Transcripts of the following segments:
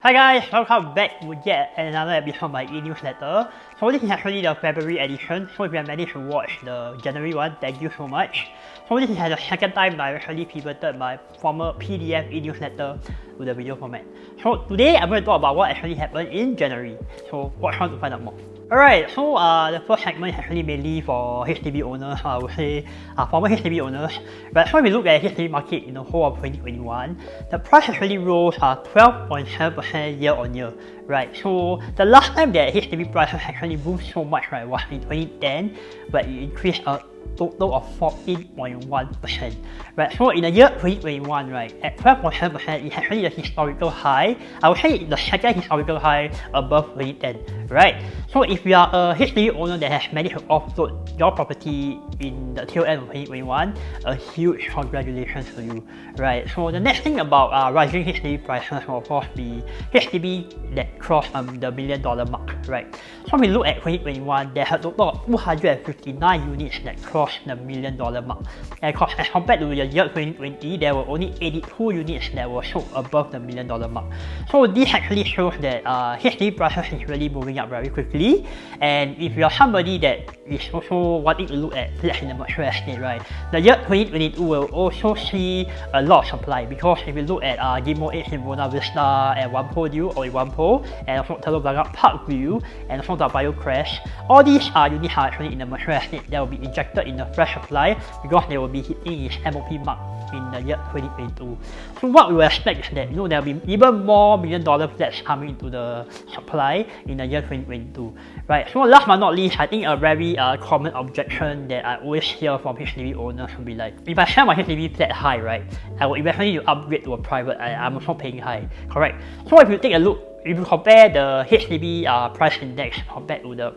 Hi guys, welcome back to yet another episode of my e-newsletter. So this is actually the February edition, so if you have managed to watch the January one, thank you so much. So this is the second time that I actually pivoted my former PDF e-newsletter to the video format. So today I'm going to talk about what actually happened in January, so watch on to find out more. Alright, so the first segment is actually mainly for HDB owners, I would say former HDB owners. But when we look at the HDB market in the whole of 2021, the price actually rose 12.7% year on year. Right, so the last time that HDB prices actually moved so much, right, was in 2010, where it increased a total of 14.1%. Right, so in the year 2021, right, at 12.7%, it's actually the historical high. I would say the second historical high above 2010. Right, so if you are a HDB owner that has managed to offload your property in the tail end of 2021, a huge congratulations to you. Right, so the next thing about rising HDB prices will of course be HDB that crossed the $1 million mark. Right, so when we look at 2021, there are a total of 259 units that crossed the $1 million mark. And as compared to the year 2020, there were only 82 units that were sold above the $1 million mark. So this actually shows that HDB prices is really moving up very quickly. And if you are somebody that is also wanting to look at flats in the mature estate, right, the year 2022 will also see a lot of supply, because if you look at Gimo 8 in Buona Vista and Whampoa Dew or Whampoa, and also Telok Blangah Parkview, and also the Bio Crest, all these units are actually in the mature estate that will be injected in the fresh supply because they will be hitting its MOP mark in the year 2022. So what we will expect is that there will be even more $1 million flats coming into the supply in the year 2022. Right. So last but not least, I think a very common objection that I always hear from HDB owners will be like, if I sell my HDB flat high, right, I will eventually upgrade to a private. I'm also paying high, correct? So if you take a look, if you compare the HDB price index compared to the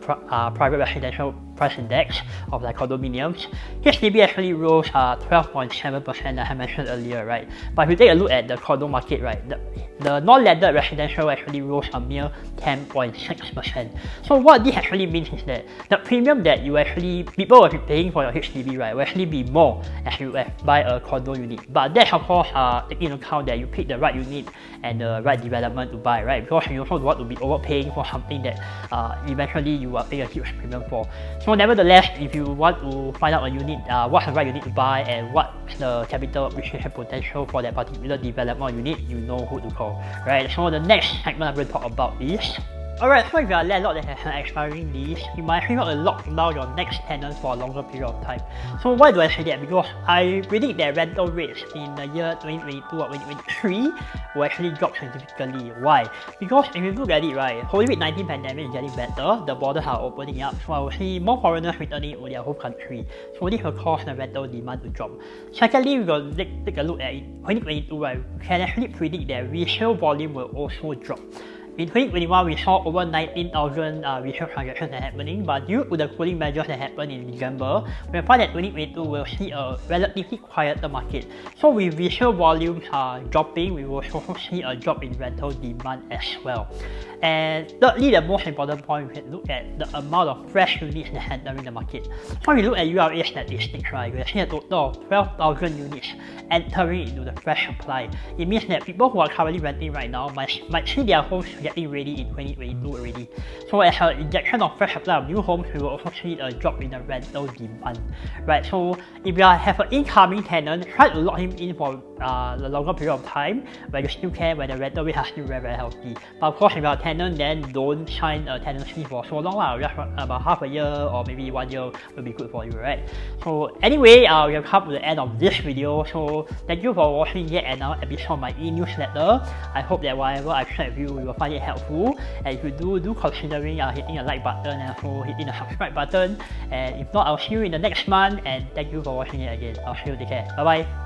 private residential price index of like condominiums, HDB actually rose 12.7% as I mentioned earlier, right? But if you take a look at the condo market, right, the non-landed residential actually rose a mere 10.6%. So what this actually means is that the premium that people will be paying for your HDB, right, will actually be more as you buy a condo unit. But that's of course taking into account that you pick the right unit and the right development to buy, right? Because you also don't want to be overpaying for something that eventually you will pay a huge premium for. So nevertheless, if you want to find out a unit, what's the right unit to buy and what's the capital appreciation potential for that particular development unit, you know who to call, right? So the next segment I'm going to talk about is, alright, so if you are a landlord that has an expiring lease, you might actually want to lock down your next tenant for a longer period of time. So why do I say that? Because I predict that rental rates in the year 2022 or 2023 will actually drop significantly. Why? Because if you look at it, right, COVID-19 pandemic is getting better, the borders are opening up, so I will see more foreigners returning to their home country. So this will cause the rental demand to drop. Secondly, we will take a look at it. 2022, right, we can actually predict that resale volume will also drop. In 2021, we saw over 19,000 resale transactions that happening, but due to the cooling measures that happened in December, we find that 2022 will see a relatively quieter market. So with resale volumes dropping, we will also see a drop in rental demand as well. And thirdly, the most important point, we can look at the amount of fresh units that are entering the market. So when we look at URA statistics, right, we see a total of 12,000 units entering into the fresh supply. It means that people who are currently renting right now might see their homes getting ready in 2022 already. So as an injection of fresh supply of new homes, we will also see a drop in the rental demand. Right, so if you have an incoming tenant, try to lock him in for the longer period of time where you still can, where the rental rate is still very, very healthy. But of course, if you are a tenant, then don't sign a tenancy for so long, just about half a year or maybe 1 year will be good for you, right? So anyway, we have come to the end of this video. So thank you for watching yet another episode of my e-newsletter. I hope that whatever I shared with you, you will find it helpful. And if you do considering hitting the like button and also hitting the subscribe button. And if not, I'll see you in the next month. And thank you for watching it again. I'll see you. Take care. Bye bye.